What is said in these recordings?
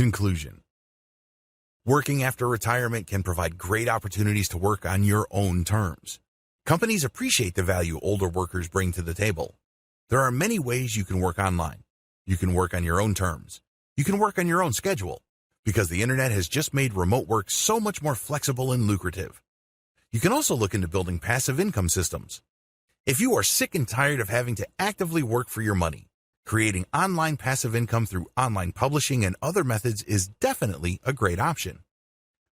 Conclusion. Working after retirement can provide great opportunities to work on your own terms. Companies appreciate the value older workers bring to the table. There are many ways you can work online. You can work on your own terms. You can work on your own schedule, because the internet has just made remote work so much more flexible and lucrative. You can also look into building passive income systems. If you are sick and tired of having to actively work for your money, creating online passive income through online publishing and other methods is definitely a great option.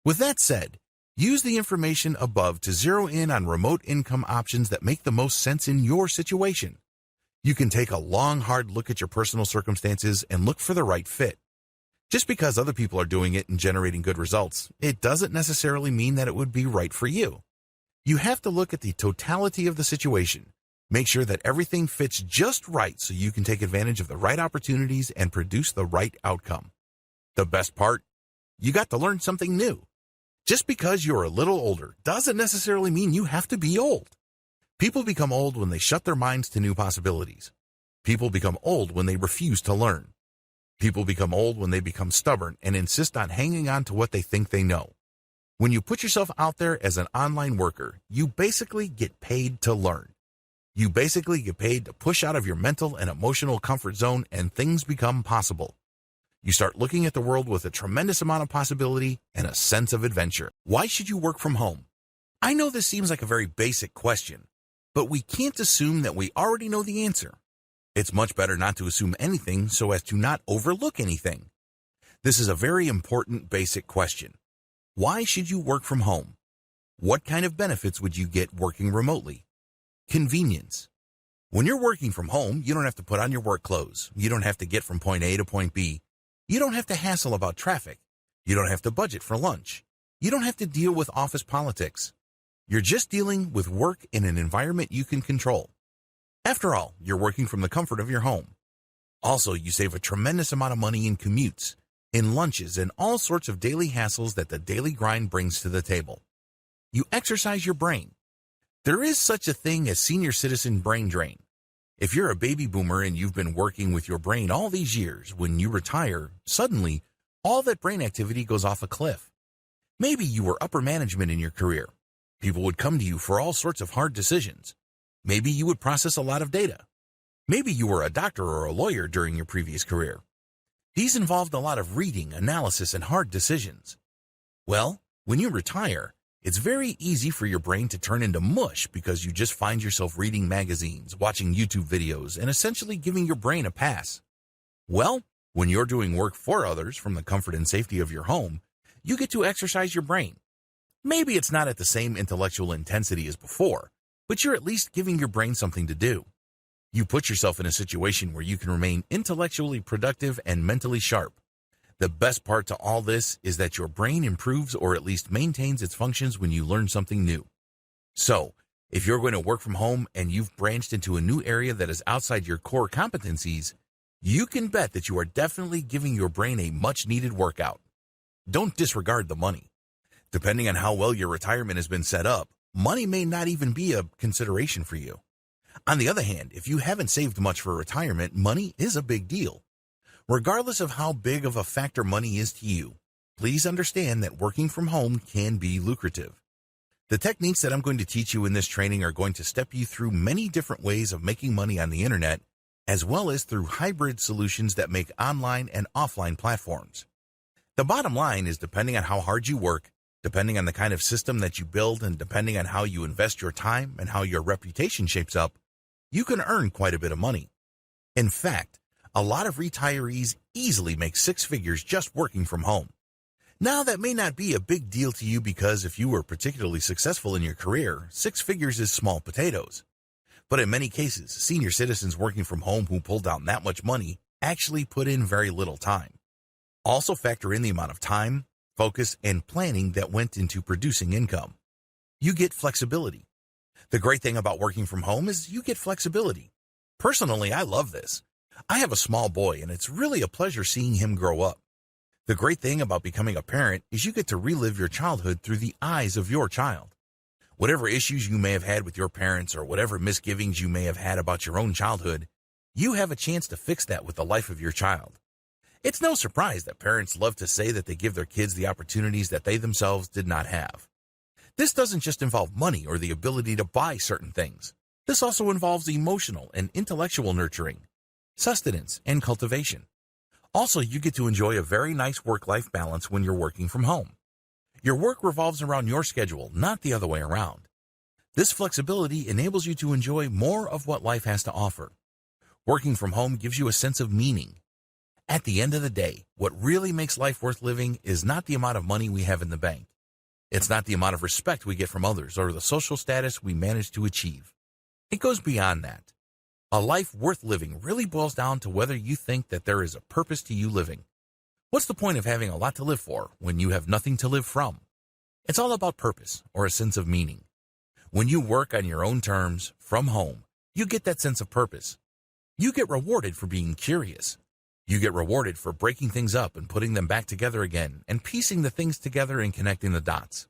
With that said, use the information above to zero in on remote income options that make the most sense in your situation. You can take a long, hard look at your personal circumstances and look for the right fit. Just because other people are doing it and generating good results, it doesn't necessarily mean that it would be right for you. You have to look at the totality of the situation. Make sure that everything fits just right so you can take advantage of the right opportunities and produce the right outcome. The best part? You got to learn something new. Just because you're a little older doesn't necessarily mean you have to be old. People become old when they shut their minds to new possibilities. People become old when they refuse to learn. People become old when they become stubborn and insist on hanging on to what they think they know. When you put yourself out there as an online worker, you basically get paid to learn. You basically get paid to push out of your mental and emotional comfort zone, and things become possible. You start looking at the world with a tremendous amount of possibility and a sense of adventure. Why should you work from home? I know this seems like a very basic question, but we can't assume that we already know the answer. It's much better not to assume anything so as to not overlook anything. This is a very important basic question. Why should you work from home? What kind of benefits would you get working remotely? Convenience. When you're working from home, you don't have to put on your work clothes. You don't have to get from point A to point B. You don't have to hassle about traffic. You don't have to budget for lunch. You don't have to deal with office politics. You're just dealing with work in an environment you can control. After all, you're working from the comfort of your home. Also, you save a tremendous amount of money in commutes, in lunches, and all sorts of daily hassles that the daily grind brings to the table. You exercise your brain. There is such a thing as senior citizen brain drain. If you're a baby boomer and you've been working with your brain all these years, when you retire, suddenly, all that brain activity goes off a cliff. Maybe you were upper management in your career. People would come to you for all sorts of hard decisions. Maybe you would process a lot of data. Maybe you were a doctor or a lawyer during your previous career. These involved a lot of reading, analysis, and hard decisions. Well, when you retire, it's very easy for your brain to turn into mush because you just find yourself reading magazines, watching YouTube videos, and essentially giving your brain a pass. Well, when you're doing work for others from the comfort and safety of your home, you get to exercise your brain. Maybe it's not at the same intellectual intensity as before, but you're at least giving your brain something to do. You put yourself in a situation where you can remain intellectually productive and mentally sharp. The best part to all this is that your brain improves or at least maintains its functions when you learn something new. So, if you're going to work from home and you've branched into a new area that is outside your core competencies, you can bet that you are definitely giving your brain a much-needed workout. Don't disregard the money. Depending on how well your retirement has been set up, money may not even be a consideration for you. On the other hand, if you haven't saved much for retirement, money is a big deal. Regardless of how big of a factor money is to you, please understand that working from home can be lucrative. The techniques that I'm going to teach you in this training are going to step you through many different ways of making money on the internet, as well as through hybrid solutions that make online and offline platforms. The bottom line is, depending on how hard you work, depending on the kind of system that you build, and depending on how you invest your time and how your reputation shapes up, you can earn quite a bit of money. In fact, a lot of retirees easily make six figures just working from home. Now, that may not be a big deal to you because if you were particularly successful in your career, six figures is small potatoes. But in many cases, senior citizens working from home who pull down that much money actually put in very little time. Also factor in the amount of time, focus, and planning that went into producing income. You get flexibility. The great thing about working from home is you get flexibility. Personally, I love this. I have a small boy, and it's really a pleasure seeing him grow up. The great thing about becoming a parent is you get to relive your childhood through the eyes of your child. Whatever issues you may have had with your parents or whatever misgivings you may have had about your own childhood, you have a chance to fix that with the life of your child. It's no surprise that parents love to say that they give their kids the opportunities that they themselves did not have. This doesn't just involve money or the ability to buy certain things. This also involves emotional and intellectual nurturing, sustenance, and cultivation. Also, you get to enjoy a very nice work-life balance when you're working from home. Your work revolves around your schedule, not the other way around. This flexibility enables you to enjoy more of what life has to offer. Working from home gives you a sense of meaning. At the end of the day, what really makes life worth living is not the amount of money we have in the bank. It's not the amount of respect we get from others or the social status we manage to achieve. It goes beyond that. A life worth living really boils down to whether you think that there is a purpose to you living. What's the point of having a lot to live for when you have nothing to live from? It's all about purpose or a sense of meaning. When you work on your own terms, from home, you get that sense of purpose. You get rewarded for being curious. You get rewarded for breaking things up and putting them back together again and piecing the things together and connecting the dots.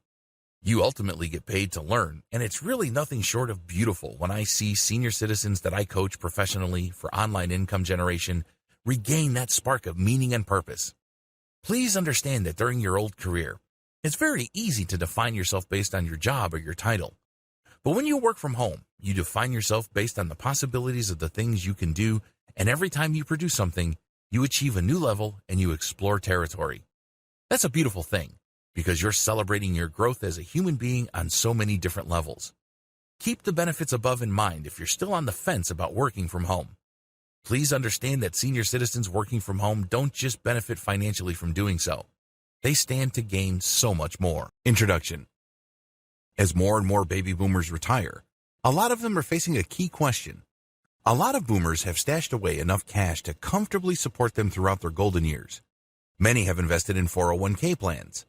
You ultimately get paid to learn, and it's really nothing short of beautiful when I see senior citizens that I coach professionally for online income generation regain that spark of meaning and purpose. Please understand that during your old career, it's very easy to define yourself based on your job or your title. But when you work from home, you define yourself based on the possibilities of the things you can do, and every time you produce something, you achieve a new level and you explore territory. That's a beautiful thing, because you're celebrating your growth as a human being on so many different levels. Keep the benefits above in mind if you're still on the fence about working from home. Please understand that senior citizens working from home don't just benefit financially from doing so. They stand to gain so much more. Introduction. As more and more baby boomers retire, a lot of them are facing a key question. A lot of boomers have stashed away enough cash to comfortably support them throughout their golden years. Many have invested in 401k plans.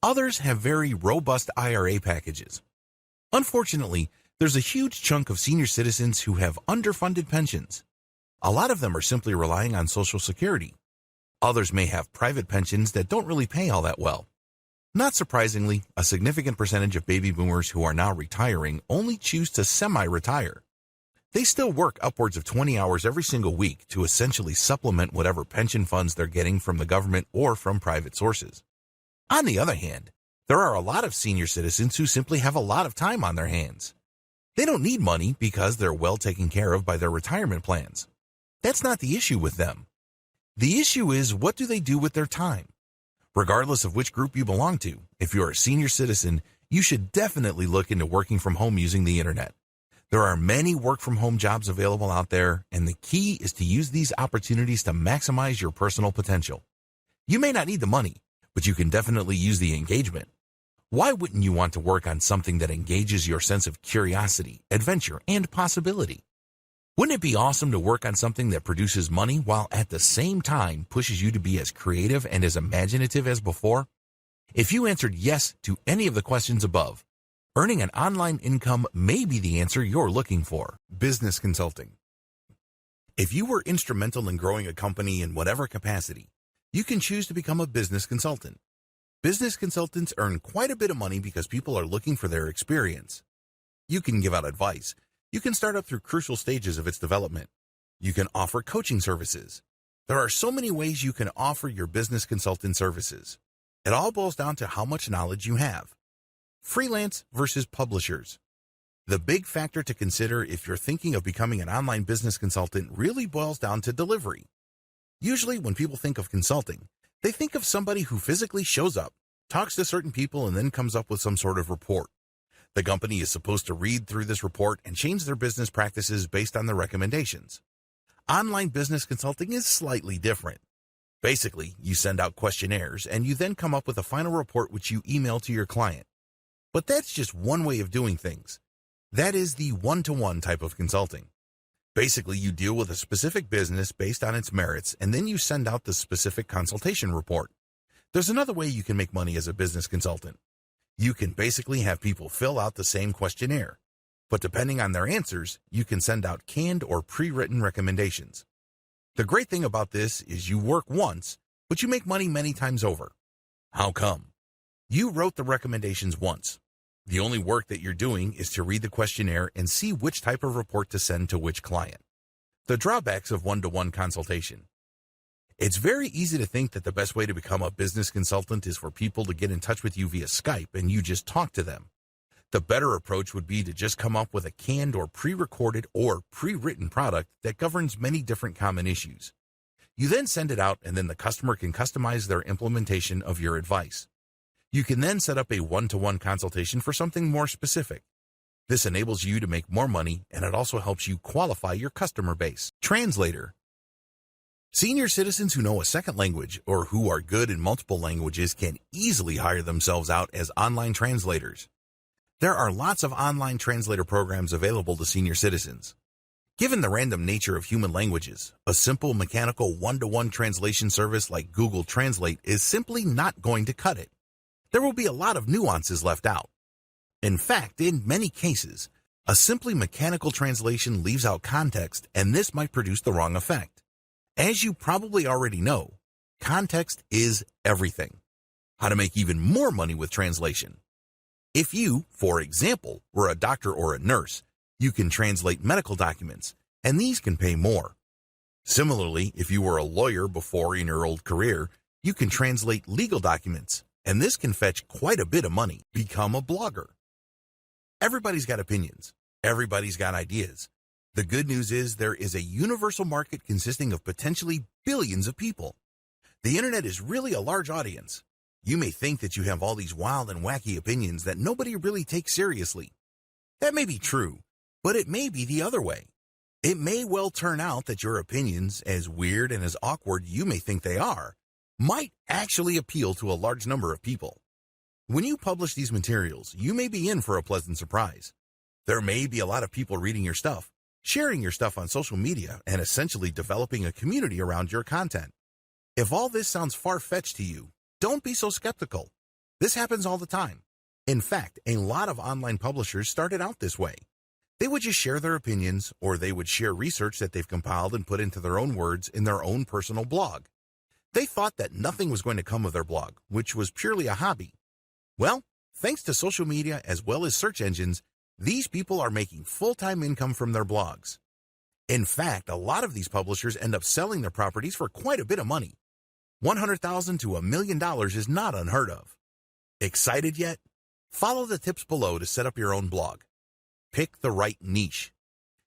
Others have very robust IRA packages. Unfortunately, there's a huge chunk of senior citizens who have underfunded pensions. A lot of them are simply relying on Social Security. Others may have private pensions that don't really pay all that well. Not surprisingly, a significant percentage of baby boomers who are now retiring only choose to semi-retire. They still work upwards of 20 hours every single week to essentially supplement whatever pension funds they're getting from the government or from private sources. On the other hand, there are a lot of senior citizens who simply have a lot of time on their hands. They don't need money because they're well taken care of by their retirement plans. That's not the issue with them. The issue is, what do they do with their time? Regardless of which group you belong to, if you're a senior citizen, you should definitely look into working from home using the internet. There are many work-from-home jobs available out there, and the key is to use these opportunities to maximize your personal potential. You may not need the money, but you can definitely use the engagement. Why wouldn't you want to work on something that engages your sense of curiosity, adventure, and possibility? Wouldn't it be awesome to work on something that produces money while at the same time pushes you to be as creative and as imaginative as before? If you answered yes to any of the questions above, earning an online income may be the answer you're looking for. Business consulting. If you were instrumental in growing a company in whatever capacity, you can choose to become a business consultant. Business consultants earn quite a bit of money because people are looking for their experience. You can give out advice. You can start up through crucial stages of its development. You can offer coaching services. There are so many ways you can offer your business consultant services. It all boils down to how much knowledge you have. Freelance versus publishers. The big factor to consider if you're thinking of becoming an online business consultant really boils down to delivery. Usually when people think of consulting, they think of somebody who physically shows up, talks to certain people, and then comes up with some sort of report. The company is supposed to read through this report and change their business practices based on the recommendations. Online business consulting is slightly different. Basically, you send out questionnaires and you then come up with a final report which you email to your client. But that's just one way of doing things. That is the one-to-one type of consulting. Basically, you deal with a specific business based on its merits, and then you send out the specific consultation report. There's another way you can make money as a business consultant. You can basically have people fill out the same questionnaire, but depending on their answers, you can send out canned or pre-written recommendations. The great thing about this is you work once, but you make money many times over. How come? You wrote the recommendations once. The only work that you're doing is to read the questionnaire and see which type of report to send to which client. The drawbacks of one-to-one consultation. It's very easy to think that the best way to become a business consultant is for people to get in touch with you via Skype and you just talk to them. The better approach would be to just come up with a canned or pre-recorded or pre-written product that governs many different common issues. You then send it out, and then the customer can customize their implementation of your advice. You can then set up a one-to-one consultation for something more specific. This enables you to make more money, and it also helps you qualify your customer base. Translator. Senior citizens who know a second language or who are good in multiple languages can easily hire themselves out as online translators. There are lots of online translator programs available to senior citizens. Given the random nature of human languages, a simple mechanical one-to-one translation service like Google Translate is simply not going to cut it. There will be a lot of nuances left out. In fact, in many cases, a simply mechanical translation leaves out context, and this might produce the wrong effect. As you probably already know, context is everything. How to make even more money with translation. If you, for example, were a doctor or a nurse, you can translate medical documents, and these can pay more. Similarly, if you were a lawyer before in your old career, you can translate legal documents, and this can fetch quite a bit of money. Become a blogger. Everybody's got opinions. Everybody's got ideas. The good news is there is a universal market consisting of potentially billions of people. The internet is really a large audience. You may think that you have all these wild and wacky opinions that nobody really takes seriously. That may be true, but it may be the other way. It may well turn out that your opinions, as weird and as awkward you may think they are, might actually appeal to a large number of people. When you publish these materials, you may be in for a pleasant surprise. There may be a lot of people reading your stuff, sharing your stuff on social media, and essentially developing a community around your content. If all this sounds far-fetched to you, don't be so skeptical. This happens all the time. In fact, a lot of online publishers started out this way. They would just share their opinions, or they would share research that they've compiled and put into their own words in their own personal blog. They thought that nothing was going to come of their blog, which was purely a hobby. Well, thanks to social media as well as search engines, these people are making full-time income from their blogs. In fact, a lot of these publishers end up selling their properties for quite a bit of money. $100,000 to $1 million is not unheard of. Excited yet? Follow the tips below to set up your own blog. Pick the right niche.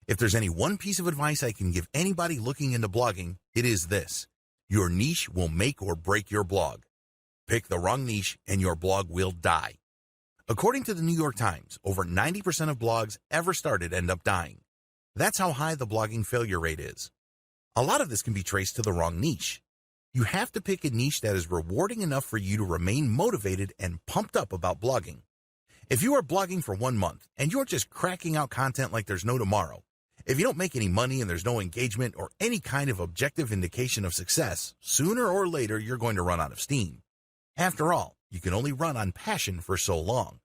If there's any one piece of advice I can give anybody looking into blogging, it is this. Your niche will make or break your blog. Pick the wrong niche and your blog will die. According to the New York Times, over 90% of blogs ever started end up dying. That's how high the blogging failure rate is. A lot of this can be traced to the wrong niche. You have to pick a niche that is rewarding enough for you to remain motivated and pumped up about blogging. If you are blogging for 1 month and you're just cracking out content like there's no tomorrow, if you don't make any money and there's no engagement or any kind of objective indication of success, sooner or later you're going to run out of steam. After all, you can only run on passion for so long.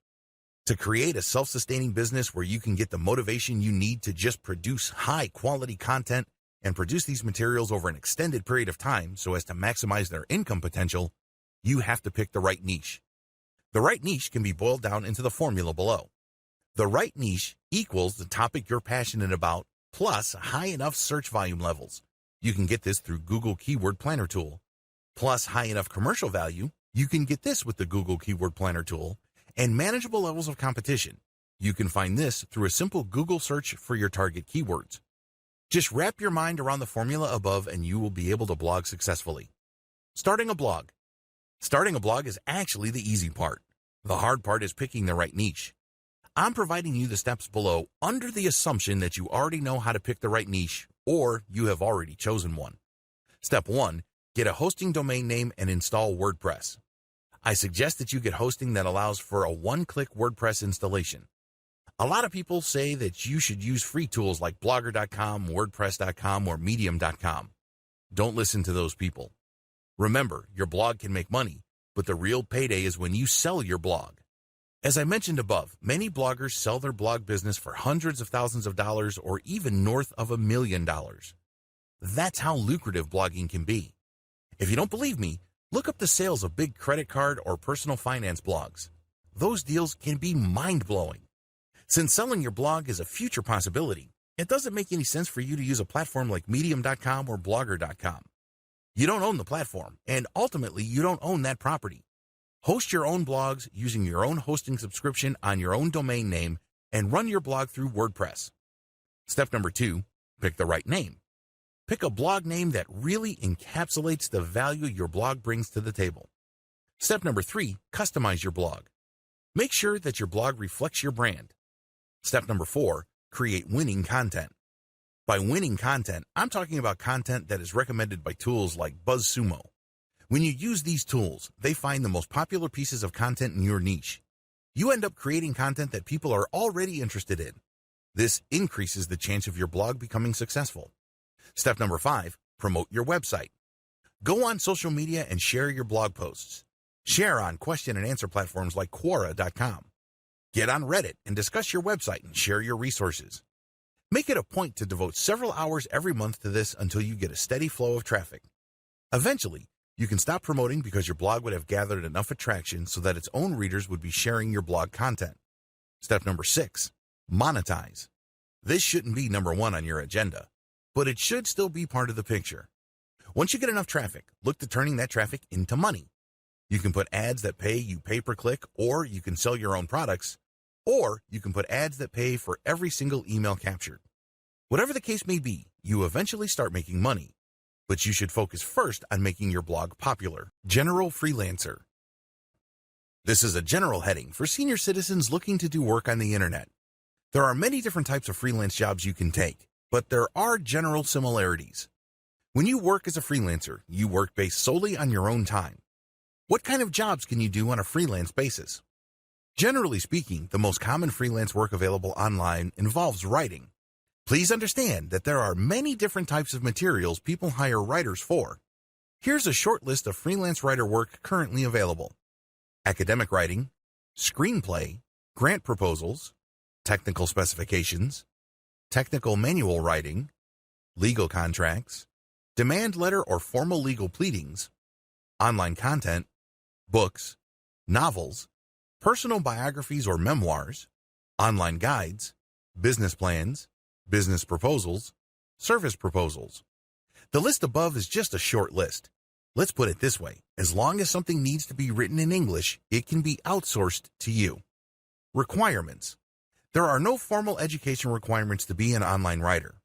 To create a self-sustaining business where you can get the motivation you need to just produce high-quality content and produce these materials over an extended period of time so as to maximize their income potential, you have to pick the right niche. The right niche can be boiled down into the formula below. The right niche equals the topic you're passionate about plus high enough search volume levels. You can get this through Google Keyword Planner tool. Plus high enough commercial value. You can get this with the Google Keyword Planner tool. And manageable levels of competition. You can find this through a simple Google search for your target keywords. Just wrap your mind around the formula above and you will be able to blog successfully. Starting a blog. Starting a blog is actually the easy part. The hard part is picking the right niche. I'm providing you the steps below under the assumption that you already know how to pick the right niche or you have already chosen one. Step 1. Get a hosting domain name and install WordPress. I suggest that you get hosting that allows for a one-click WordPress installation. A lot of people say that you should use free tools like Blogger.com, WordPress.com, or Medium.com. Don't listen to those people. Remember, your blog can make money, but the real payday is when you sell your blog. As I mentioned above, many bloggers sell their blog business for hundreds of thousands of dollars or even north of $1 million. That's how lucrative blogging can be. If you don't believe me, look up the sales of big credit card or personal finance blogs. Those deals can be mind-blowing. Since selling your blog is a future possibility, it doesn't make any sense for you to use a platform like Medium.com or Blogger.com. You don't own the platform, and ultimately you don't own that property. Host your own blogs using your own hosting subscription on your own domain name and run your blog through WordPress. Step number 2, pick the right name. Pick a blog name that really encapsulates the value your blog brings to the table. Step number 3, customize your blog. Make sure that your blog reflects your brand. Step number 4, create winning content. By winning content, I'm talking about content that is recommended by tools like BuzzSumo. When you use these tools, they find the most popular pieces of content in your niche. You end up creating content that people are already interested in. This increases the chance of your blog becoming successful. Step number 5, promote your website. Go on social media and share your blog posts. Share on question and answer platforms like Quora.com. Get on Reddit and discuss your website and share your resources. Make it a point to devote several hours every month to this until you get a steady flow of traffic. Eventually, you can stop promoting because your blog would have gathered enough attraction so that its own readers would be sharing your blog content. Step number 6, monetize. This shouldn't be number 1 on your agenda, but it should still be part of the picture. Once you get enough traffic, look to turning that traffic into money. You can put ads that pay you pay per click, or you can sell your own products, or you can put ads that pay for every single email captured. Whatever the case may be, you eventually start making money, but you should focus first on making your blog popular. General freelancer. This is a general heading for senior citizens looking to do work on the internet. There are many different types of freelance jobs you can take, but there are general similarities. When you work as a freelancer, you work based solely on your own time. What kind of jobs can you do on a freelance basis? Generally speaking, the most common freelance work available online involves writing. Please understand that there are many different types of materials people hire writers for. Here's a short list of freelance writer work currently available: academic writing, screenplay, grant proposals, technical specifications, technical manual writing, legal contracts, demand letter or formal legal pleadings, online content, books, novels, personal biographies or memoirs, online guides, business plans, business proposals, service proposals. The list above is just a short list. Let's put it this way: as long as something needs to be written in English, it can be outsourced to you. Requirements. There are no formal education requirements to be an online writer.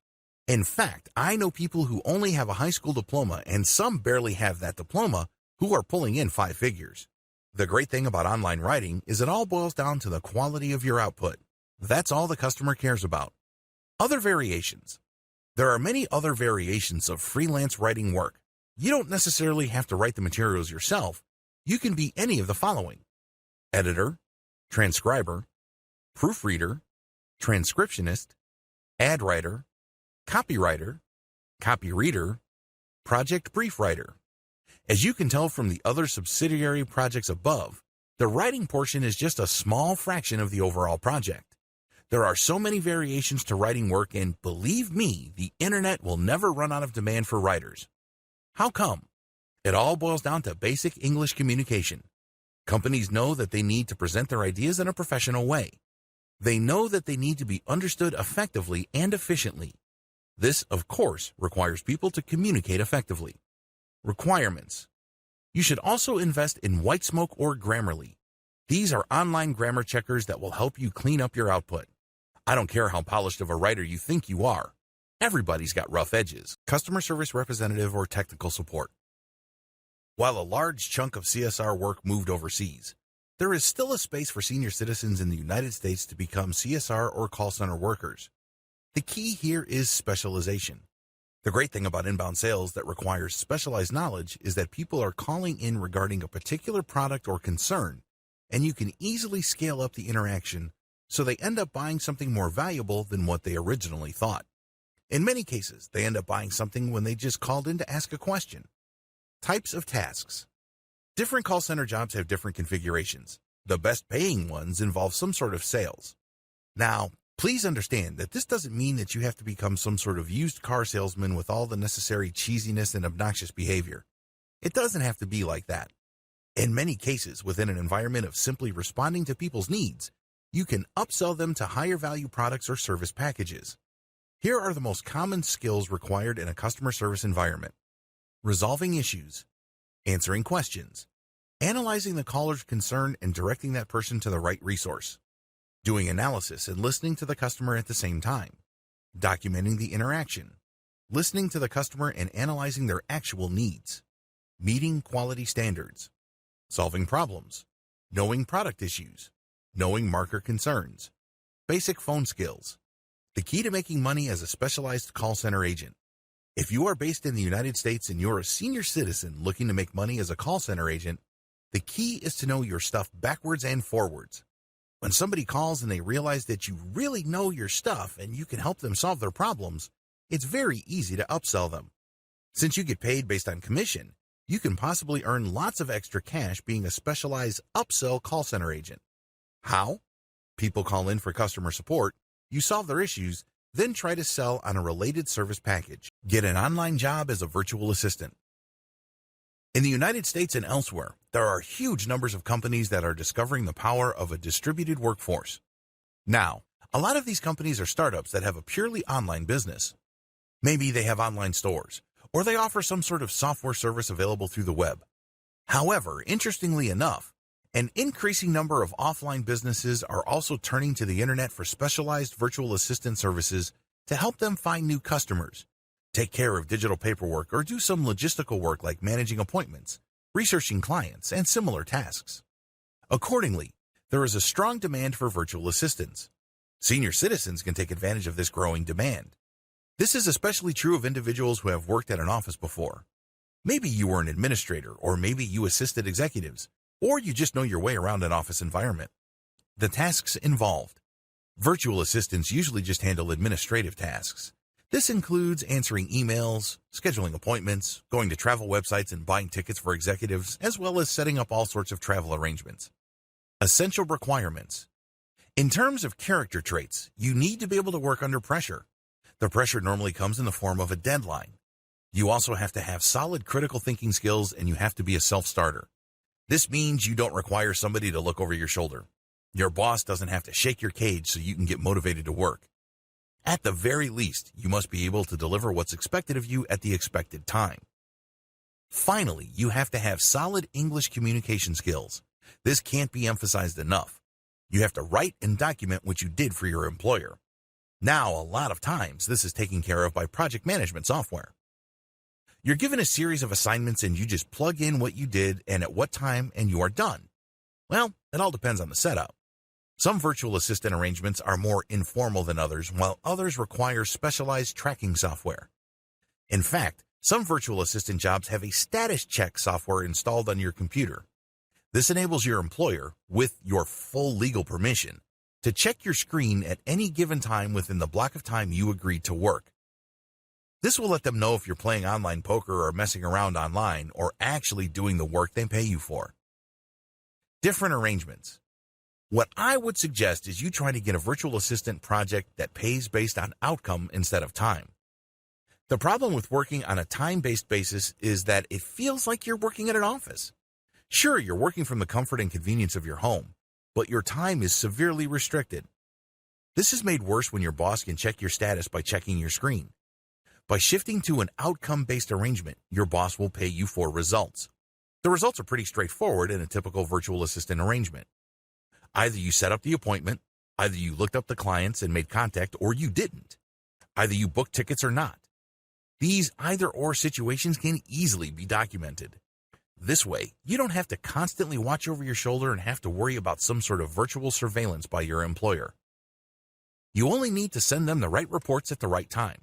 In fact, I know people who only have a high school diploma, and some barely have that diploma, who are pulling in 5 figures. The great thing about online writing is it all boils down to the quality of your output. That's all the customer cares about. Other variations. There are many other variations of freelance writing work. You don't necessarily have to write the materials yourself. You can be any of the following: editor, transcriber, proofreader, transcriptionist, ad writer, copywriter, copy reader, project brief writer. As you can tell from the other subsidiary projects above, the writing portion is just a small fraction of the overall project. There are so many variations to writing work, and believe me, the internet will never run out of demand for writers. How come? It all boils down to basic English communication. Companies know that they need to present their ideas in a professional way. They know that they need to be understood effectively and efficiently. This, of course, requires people to communicate effectively. Requirements. You should also invest in Whitesmoke or Grammarly. These are online grammar checkers that will help you clean up your output. I don't care how polished of a writer you think you are. Everybody's got rough edges. Customer service representative or technical support. While a large chunk of CSR work moved overseas, there is still a space for senior citizens in the United States to become CSR or call center workers. The key here is specialization. The great thing about inbound sales that requires specialized knowledge is that people are calling in regarding a particular product or concern, and you can easily scale up the interaction so they end up buying something more valuable than what they originally thought. In many cases, they end up buying something when they just called in to ask a question. Types of tasks. Different call center jobs have different configurations. The best paying ones involve some sort of sales. Now, please understand that this doesn't mean that you have to become some sort of used car salesman with all the necessary cheesiness and obnoxious behavior. It doesn't have to be like that. In many cases, within an environment of simply responding to people's needs, you can upsell them to higher value products or service packages. Here are the most common skills required in a customer service environment. resolving issues, answering questions, analyzing the caller's concern and directing that person to the right resource, doing analysis and listening to the customer at the same time, documenting the interaction, listening to the customer and analyzing their actual needs, meeting quality standards, solving problems, knowing product issues, knowing marker concerns, basic phone skills. The key to making money as a specialized call center agent. If you are based in the United States and you're a senior citizen looking to make money as a call center agent, the key is to know your stuff backwards and forwards. When somebody calls and they realize that you really know your stuff and you can help them solve their problems, it's very easy to upsell them. Since you get paid based on commission, you can possibly earn lots of extra cash being a specialized upsell call center agent. How? People call in for customer support, you solve their issues, then try to sell on a related service package. Get an online job as a virtual assistant. In the United States and elsewhere, there are huge numbers of companies that are discovering the power of a distributed workforce. Now, a lot of these companies are startups that have a purely online business. Maybe they have online stores, or they offer some sort of software service available through the web. However, interestingly enough, an increasing number of offline businesses are also turning to the internet for specialized virtual assistant services to help them find new customers, take care of digital paperwork, or do some logistical work like managing appointments, researching clients, and similar tasks. Accordingly, there is a strong demand for virtual assistants. Senior citizens can take advantage of this growing demand. This is especially true of individuals who have worked at an office before. Maybe you were an administrator, or maybe you assisted executives, or you just know your way around an office environment. The tasks involved. Virtual assistants usually just handle administrative tasks. This includes answering emails, scheduling appointments, going to travel websites and buying tickets for executives, as well as setting up all sorts of travel arrangements. Essential requirements. In terms of character traits, you need to be able to work under pressure. The pressure normally comes in the form of a deadline. You also have to have solid critical thinking skills, and you have to be a self-starter. This means you don't require somebody to look over your shoulder. Your boss doesn't have to shake your cage so you can get motivated to work. At the very least, you must be able to deliver what's expected of you at the expected time. Finally, you have to have solid English communication skills. This can't be emphasized enough. You have to write and document what you did for your employer. Now, a lot of times, this is taken care of by project management software. You're given a series of assignments and you just plug in what you did and at what time and you are done. Well, it all depends on the setup. Some virtual assistant arrangements are more informal than others, while others require specialized tracking software. In fact, some virtual assistant jobs have a status check software installed on your computer. This enables your employer, with your full legal permission, to check your screen at any given time within the block of time you agreed to work. This will let them know if you're playing online poker or messing around online or actually doing the work they pay you for. Different arrangements. What I would suggest is you try to get a virtual assistant project that pays based on outcome instead of time. The problem with working on a time-based basis is that it feels like you're working at an office. Sure, you're working from the comfort and convenience of your home, but your time is severely restricted. This is made worse when your boss can check your status by checking your screen. By shifting to an outcome-based arrangement, your boss will pay you for results. The results are pretty straightforward in a typical virtual assistant arrangement. Either you set up the appointment, either you looked up the clients and made contact, or you didn't. Either you booked tickets or not. These either-or situations can easily be documented. This way, you don't have to constantly watch over your shoulder and have to worry about some sort of virtual surveillance by your employer. You only need to send them the right reports at the right time.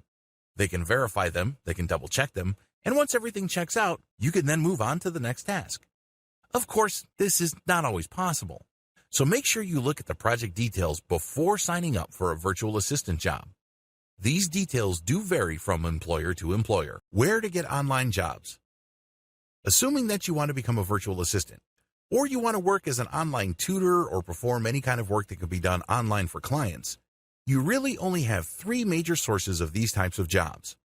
They can verify them, they can double-check them, and once everything checks out, you can then move on to the next task. Of course, this is not always possible, so make sure you look at the project details before signing up for a virtual assistant job. These details do vary from employer to employer. Where to get online jobs? Assuming that you want to become a virtual assistant, or you want to work as an online tutor or perform any kind of work that can be done online for clients, you really only have 3 major sources of these types of jobs.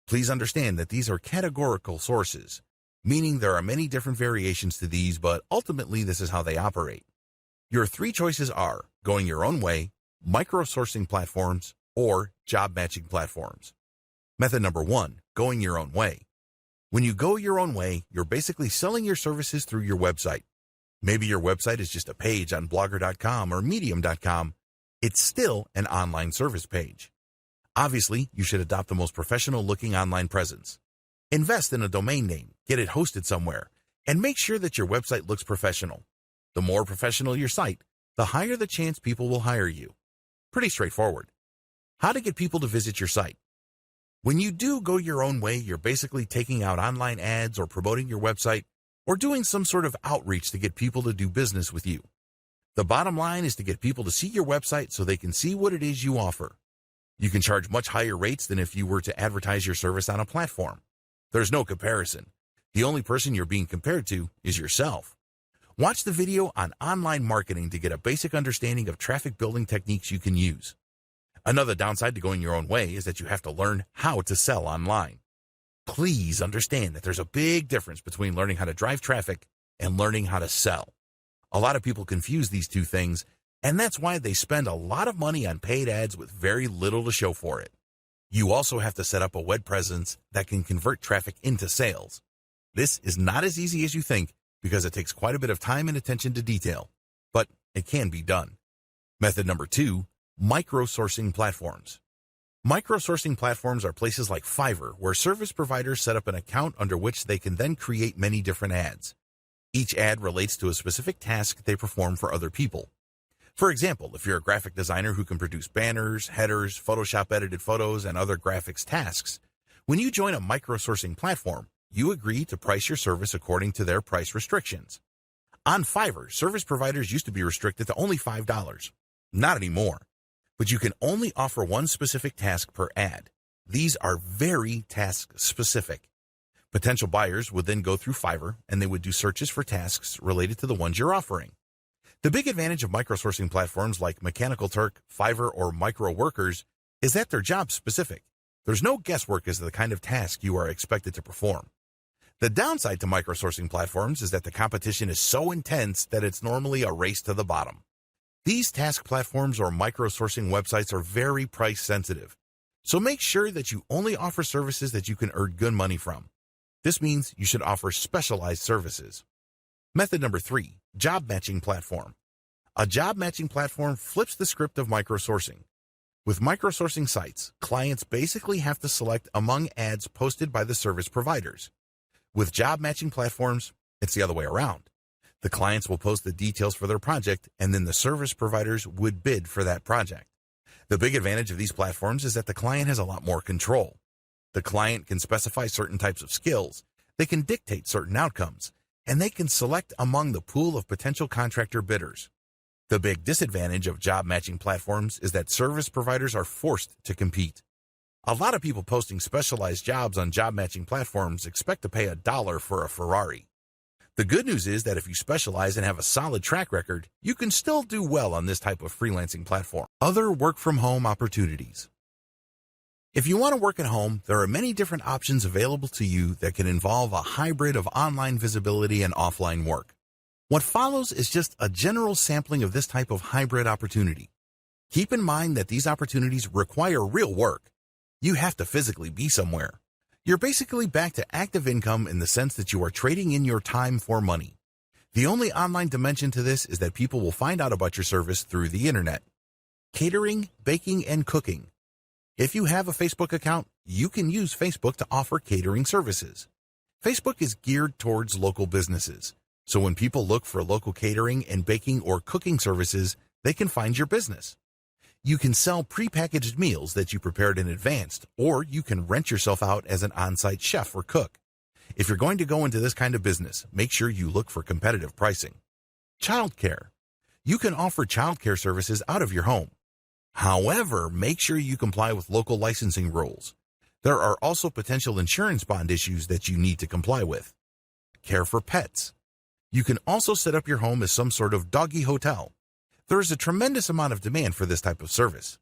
Please understand that these are categorical sources, meaning there are many different variations to these, but ultimately this is how they operate. Your 3 choices are going your own way, micro-sourcing platforms, or job matching platforms. Method number 1, going your own way. When you go your own way, you're basically selling your services through your website. Maybe your website is just a page on Blogger.com or Medium.com. It's still an online service page. Obviously, you should adopt the most professional-looking online presence. Invest in a domain name, get it hosted somewhere, and make sure that your website looks professional. The more professional your site, the higher the chance people will hire you. Pretty straightforward. How to get people to visit your site. When you do go your own way, you're basically taking out online ads or promoting your website or doing some sort of outreach to get people to do business with you. The bottom line is to get people to see your website so they can see what it is you offer. You can charge much higher rates than if you were to advertise your service on a platform. There's no comparison. The only person you're being compared to is yourself. Watch the video on online marketing to get a basic understanding of traffic building techniques you can use. Another downside to going your own way is that you have to learn how to sell online. Please understand that there's a big difference between learning how to drive traffic and learning how to sell. A lot of people confuse these two things, and that's why they spend a lot of money on paid ads with very little to show for it. You also have to set up a web presence that can convert traffic into sales. This is not as easy as you think because it takes quite a bit of time and attention to detail, but it can be done. Method number 2, microsourcing platforms. Microsourcing platforms are places like Fiverr where service providers set up an account under which they can then create many different ads. Each ad relates to a specific task they perform for other people. For example, if you're a graphic designer who can produce banners, headers, Photoshop edited photos, and other graphics tasks, when you join a microsourcing platform, you agree to price your service according to their price restrictions. On Fiverr, service providers used to be restricted to only $5. Not anymore. But you can only offer one specific task per ad. These are very task-specific. Potential buyers would then go through Fiverr and they would do searches for tasks related to the ones you're offering. The big advantage of microsourcing platforms like Mechanical Turk, Fiverr, or Micro Workers is that they're job-specific. There's no guesswork as to the kind of task you are expected to perform. The downside to microsourcing platforms is that the competition is so intense that it's normally a race to the bottom. These task platforms or microsourcing websites are very price sensitive, so make sure that you only offer services that you can earn good money from. This means you should offer specialized services. Method number 3, job matching platform. A job matching platform flips the script of microsourcing. With microsourcing sites, clients basically have to select among ads posted by the service providers. With job matching platforms, it's the other way around. The clients will post the details for their project, and then the service providers would bid for that project. The big advantage of these platforms is that the client has a lot more control. The client can specify certain types of skills, they can dictate certain outcomes, and they can select among the pool of potential contractor bidders. The big disadvantage of job matching platforms is that service providers are forced to compete. A lot of people posting specialized jobs on job matching platforms expect to pay $1 for a Ferrari. The good news is that if you specialize and have a solid track record, you can still do well on this type of freelancing platform. Other work-from-home opportunities. If you want to work at home, there are many different options available to you that can involve a hybrid of online visibility and offline work. What follows is just a general sampling of this type of hybrid opportunity. Keep in mind that these opportunities require real work. You have to physically be somewhere. You're basically back to active income in the sense that you are trading in your time for money. The only online dimension to this is that people will find out about your service through the internet. Catering, baking, and cooking. If you have a Facebook account, you can use Facebook to offer catering services. Facebook is geared towards local businesses, so when people look for local catering and baking or cooking services, they can find your business. You can sell prepackaged meals that you prepared in advance, or you can rent yourself out as an on-site chef or cook. If you're going to go into this kind of business, make sure you look for competitive pricing. Childcare. You can offer childcare services out of your home. However, make sure you comply with local licensing rules. There are also potential insurance bond issues that you need to comply with. Care for pets. You can also set up your home as some sort of doggy hotel. There is a tremendous amount of demand for this type of service.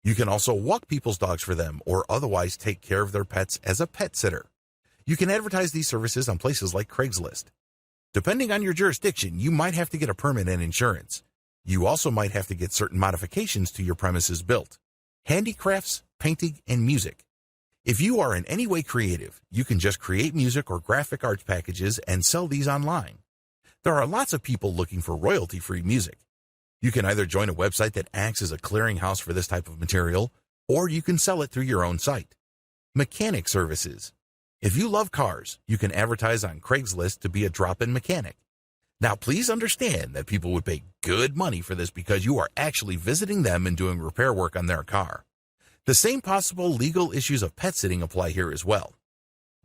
You can also walk people's dogs for them or otherwise take care of their pets as a pet sitter. You can advertise these services on places like Craigslist. Depending on your jurisdiction, you might have to get a permit and insurance. You also might have to get certain modifications to your premises built. Handicrafts, painting, and music. If you are in any way creative, you can just create music or graphic arts packages and sell these online. There are lots of people looking for royalty-free music. You can either join a website that acts as a clearinghouse for this type of material, or you can sell it through your own site. Mechanic services. If you love cars, you can advertise on Craigslist to be a drop-in mechanic. Now, please understand that people would pay good money for this because you are actually visiting them and doing repair work on their car. The same possible legal issues of pet sitting apply here as well.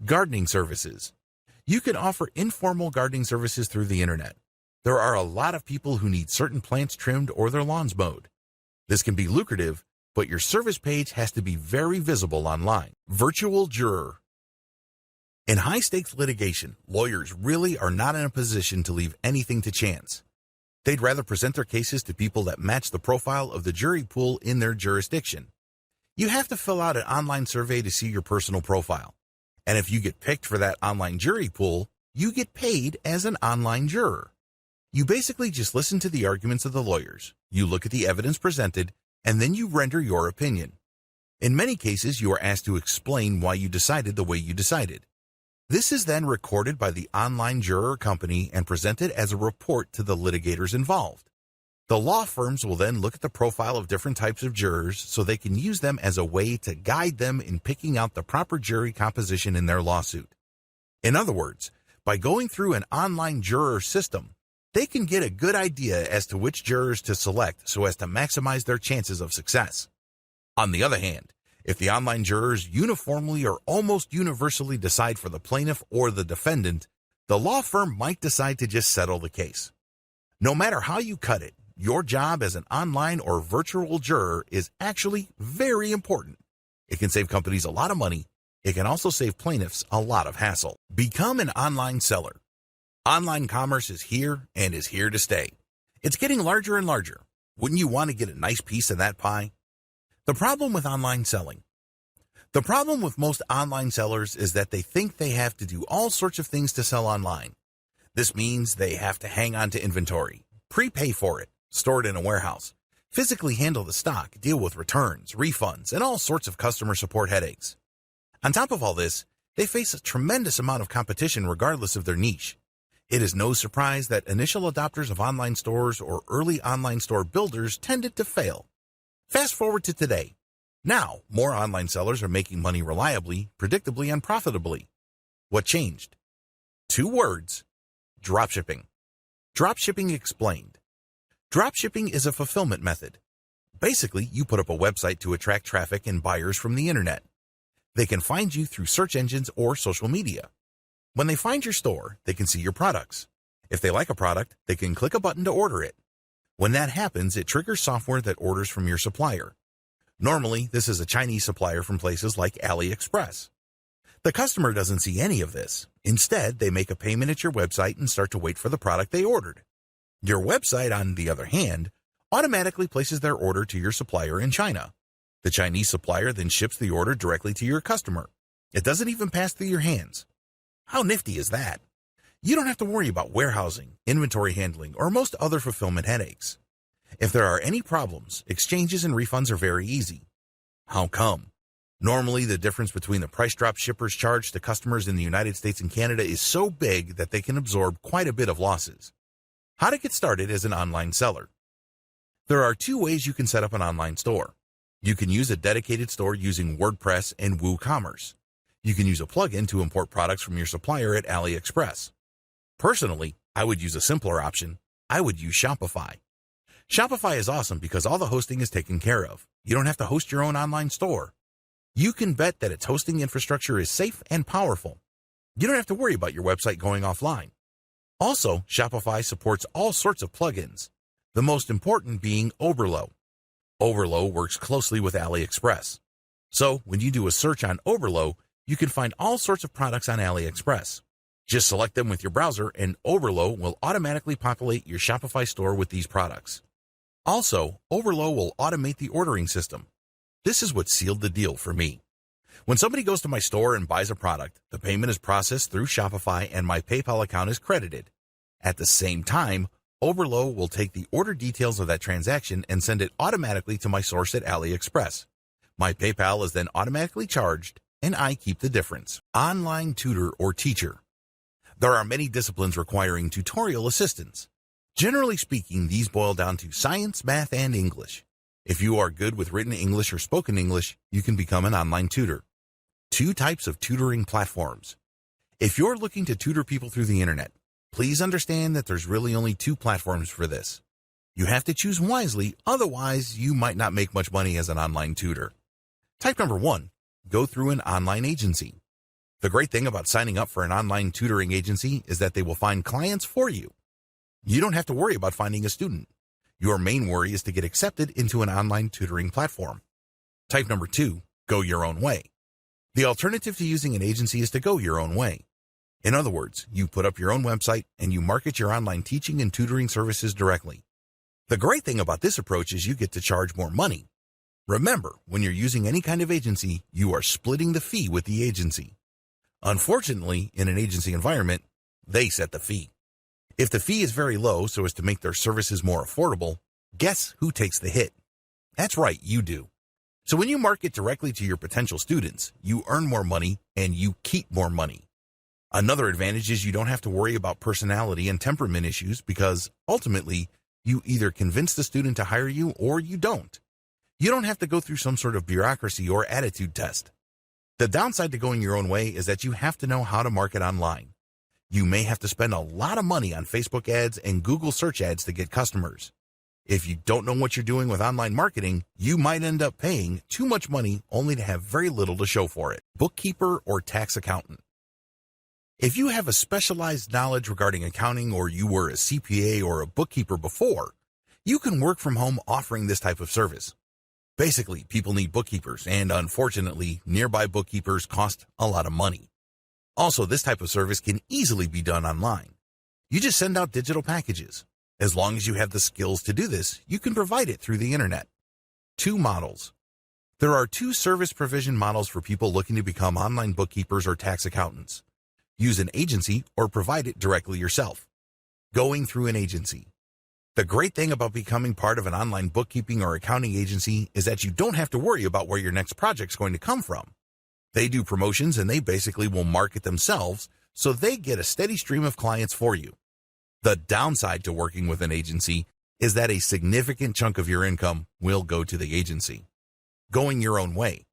Gardening services. You can offer informal gardening services through the internet. There are a lot of people who need certain plants trimmed or their lawns mowed. This can be lucrative, but your service page has to be very visible online. Virtual juror. In high-stakes litigation, lawyers really are not in a position to leave anything to chance. They'd rather present their cases to people that match the profile of the jury pool in their jurisdiction. You have to fill out an online survey to see your personal profile. And if you get picked for that online jury pool, you get paid as an online juror. You basically just listen to the arguments of the lawyers, you look at the evidence presented, and then you render your opinion. In many cases, you are asked to explain why you decided the way you decided. This is then recorded by the online juror company and presented as a report to the litigators involved. The law firms will then look at the profile of different types of jurors so they can use them as a way to guide them in picking out the proper jury composition in their lawsuit. In other words, by going through an online juror system, they can get a good idea as to which jurors to select so as to maximize their chances of success. On the other hand, if the online jurors uniformly or almost universally decide for the plaintiff or the defendant, the law firm might decide to just settle the case. No matter how you cut it, your job as an online or virtual juror is actually very important. It can save companies a lot of money. It can also save plaintiffs a lot of hassle. Become an online seller. Online commerce is here and is here to stay. It's getting larger and larger. Wouldn't you want to get a nice piece of that pie? The problem with online selling. The problem with most online sellers is that they think they have to do all sorts of things to sell online. This means they have to hang on to inventory, prepay for it, store it in a warehouse, physically handle the stock, deal with returns, refunds, and all sorts of customer support headaches. On top of all this, they face a tremendous amount of competition regardless of their niche. It is no surprise that initial adopters of online stores or early online store builders tended to fail. Fast forward to today. Now, more online sellers are making money reliably, predictably, and profitably. What changed? 2 words: dropshipping. Dropshipping explained. Dropshipping is a fulfillment method. Basically, you put up a website to attract traffic and buyers from the internet. They can find you through search engines or social media. When they find your store, they can see your products. If they like a product, they can click a button to order it. When that happens, it triggers software that orders from your supplier. Normally, this is a Chinese supplier from places like AliExpress. The customer doesn't see any of this. Instead, they make a payment at your website and start to wait for the product they ordered. Your website, on the other hand, automatically places their order to your supplier in China. The Chinese supplier then ships the order directly to your customer. It doesn't even pass through your hands. How nifty is that? You don't have to worry about warehousing, inventory handling, or most other fulfillment headaches. If there are any problems, exchanges and refunds are very easy. How come? Normally, the difference between the price drop shippers charge to customers in the United States and Canada is so big that they can absorb quite a bit of losses. How to get started as an online seller. There are 2 ways you can set up an online store. You can use a dedicated store using WordPress and WooCommerce. You can use a plugin to import products from your supplier at AliExpress. Personally, I would use a simpler option. I would use Shopify. Shopify is awesome because all the hosting is taken care of. You don't have to host your own online store. You can bet that its hosting infrastructure is safe and powerful. You don't have to worry about your website going offline. Also, Shopify supports all sorts of plugins, the most important being Oberlo. Oberlo works closely with AliExpress. So, when you do a search on Oberlo, you can find all sorts of products on AliExpress. Just select them with your browser and Oberlo will automatically populate your Shopify store with these products. Also, Oberlo will automate the ordering system. This is what sealed the deal for me. When somebody goes to my store and buys a product, the payment is processed through Shopify and my PayPal account is credited. At the same time, Oberlo will take the order details of that transaction and send it automatically to my source at AliExpress. My PayPal is then automatically charged, and I keep the difference. Online tutor or teacher. There are many disciplines requiring tutorial assistance. Generally speaking, these boil down to science, math, and English. If you are good with written English or spoken English, you can become an online tutor. 2 types of tutoring platforms. If you're looking to tutor people through the internet, please understand that there's really only 2 platforms for this. You have to choose wisely, otherwise you might not make much money as an online tutor. Type number 1, go through an online agency. The great thing about signing up for an online tutoring agency is that they will find clients for you. You don't have to worry about finding a student. Your main worry is to get accepted into an online tutoring platform. Type number 2, go your own way. The alternative to using an agency is to go your own way. In other words, you put up your own website and you market your online teaching and tutoring services directly. The great thing about this approach is you get to charge more money. Remember, when you're using any kind of agency, you are splitting the fee with the agency. Unfortunately, in an agency environment, they set the fee. If the fee is very low so as to make their services more affordable, guess who takes the hit? That's right, you do. So when you market directly to your potential students, you earn more money and you keep more money. Another advantage is you don't have to worry about personality and temperament issues because ultimately, you either convince the student to hire you or you don't. You don't have to go through some sort of bureaucracy or attitude test. The downside to going your own way is that you have to know how to market online. You may have to spend a lot of money on Facebook ads and Google search ads to get customers. If you don't know what you're doing with online marketing, you might end up paying too much money only to have very little to show for it. Bookkeeper or tax accountant. If you have a specialized knowledge regarding accounting or you were a CPA or a bookkeeper before, you can work from home offering this type of service. Basically, people need bookkeepers, and unfortunately, nearby bookkeepers cost a lot of money. Also, this type of service can easily be done online. You just send out digital packages. As long as you have the skills to do this, you can provide it through the internet. 2 models. There are 2 service provision models for people looking to become online bookkeepers or tax accountants. Use an agency or provide it directly yourself. Going through an agency. The great thing about becoming part of an online bookkeeping or accounting agency is that you don't have to worry about where your next project's going to come from. They do promotions and they basically will market themselves, so they get a steady stream of clients for you. The downside to working with an agency is that a significant chunk of your income will go to the agency. Going your own way.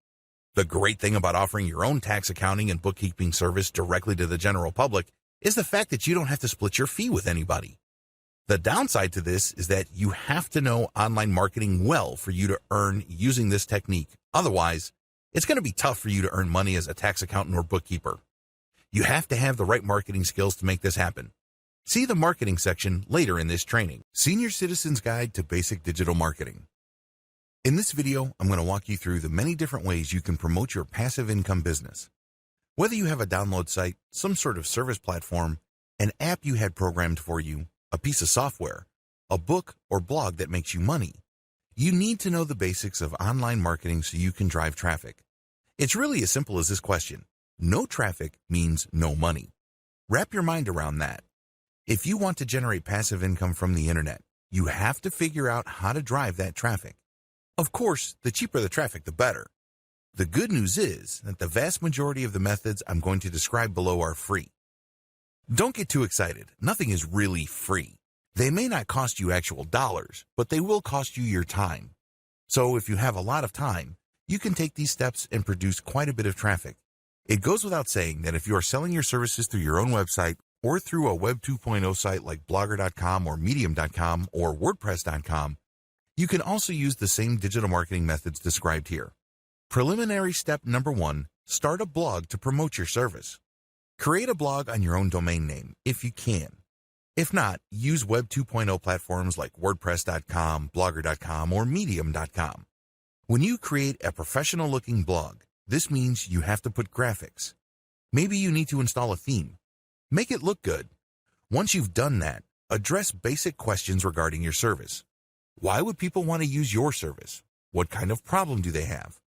The great thing about offering your own tax accounting and bookkeeping service directly to the general public is the fact that you don't have to split your fee with anybody. The downside to this is that you have to know online marketing well for you to earn using this technique. Otherwise, it's going to be tough for you to earn money as a tax accountant or bookkeeper. You have to have the right marketing skills to make this happen. See the marketing section later in this training. Senior Citizen's Guide to Basic Digital Marketing. In this video, I'm going to walk you through the many different ways you can promote your passive income business. Whether you have a download site, some sort of service platform, an app you had programmed for you, a piece of software, a book or blog that makes you money, you need to know the basics of online marketing so you can drive traffic. It's really as simple as this question. No traffic means no money. Wrap your mind around that. If you want to generate passive income from the internet, you have to figure out how to drive that traffic. Of course, the cheaper the traffic, the better. The good news is that the vast majority of the methods I'm going to describe below are free. Don't get too excited. Nothing is really free. They may not cost you actual dollars, but they will cost you your time. So if you have a lot of time, you can take these steps and produce quite a bit of traffic. It goes without saying that if you are selling your services through your own website or through a Web 2.0 site like Blogger.com or Medium.com or WordPress.com, you can also use the same digital marketing methods described here. Preliminary step number 1, start a blog to promote your service. Create a blog on your own domain name if you can. If not, use Web 2.0 platforms like WordPress.com, Blogger.com, or Medium.com. When you create a professional-looking blog, this means you have to put graphics. Maybe you need to install a theme. Make it look good. Once you've done that, address basic questions regarding your service. Why would people want to use your service? What kind of problem do they have?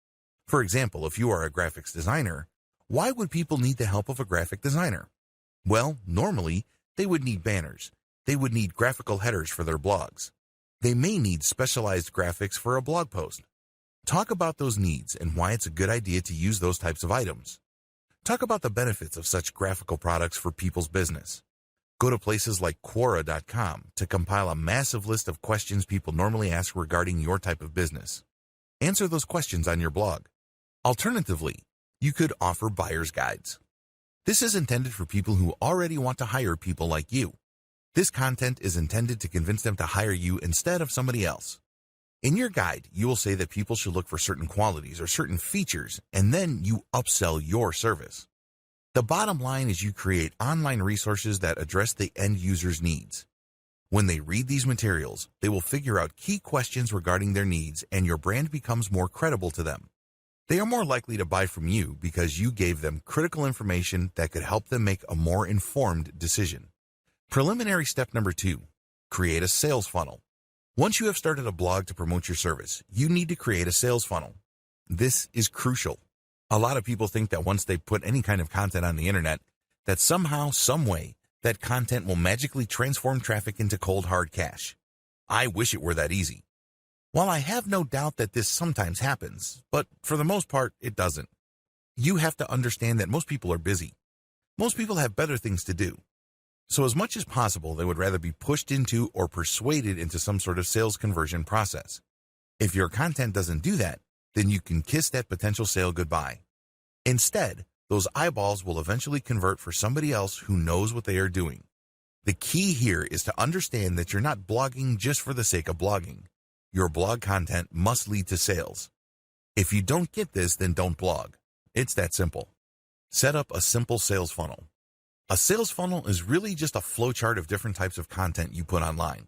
For example, if you are a graphics designer, why would people need the help of a graphic designer? Well, normally, they would need banners. They would need graphical headers for their blogs. They may need specialized graphics for a blog post. Talk about those needs and why it's a good idea to use those types of items. Talk about the benefits of such graphical products for people's business. Go to places like Quora.com to compile a massive list of questions people normally ask regarding your type of business. Answer those questions on your blog. Alternatively, you could offer buyer's guides. This is intended for people who already want to hire people like you. This content is intended to convince them to hire you instead of somebody else. In your guide, you will say that people should look for certain qualities or certain features, and then you upsell your service. The bottom line is you create online resources that address the end user's needs. When they read these materials, they will figure out key questions regarding their needs, and your brand becomes more credible to them. They are more likely to buy from you because you gave them critical information that could help them make a more informed decision. Preliminary step number 2, create a sales funnel. Once you have started a blog to promote your service, you need to create a sales funnel. This is crucial. A lot of people think that once they put any kind of content on the internet, that somehow, some way, that content will magically transform traffic into cold hard cash. I wish it were that easy. While I have no doubt that this sometimes happens, but for the most part, it doesn't. You have to understand that most people are busy. Most people have better things to do. So as much as possible, they would rather be pushed into or persuaded into some sort of sales conversion process. If your content doesn't do that, then you can kiss that potential sale goodbye. Instead, those eyeballs will eventually convert for somebody else who knows what they are doing. The key here is to understand that you're not blogging just for the sake of blogging. Your blog content must lead to sales. If you don't get this, then don't blog. It's that simple. Set up a simple sales funnel. A sales funnel is really just a flowchart of different types of content you put online.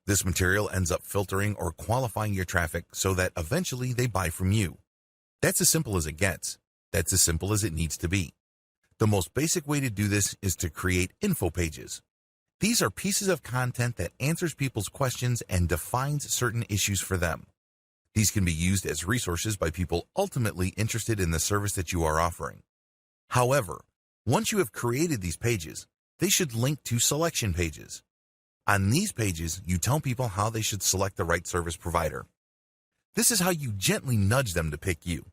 This material ends up filtering or qualifying your traffic so that eventually they buy from you. That's as simple as it gets. That's as simple as it needs to be. The most basic way to do this is to create info pages. These are pieces of content that answers people's questions and defines certain issues for them. These can be used as resources by people ultimately interested in the service that you are offering. However, once you have created these pages, they should link to selection pages. On these pages, you tell people how they should select the right service provider. This is how you gently nudge them to pick you.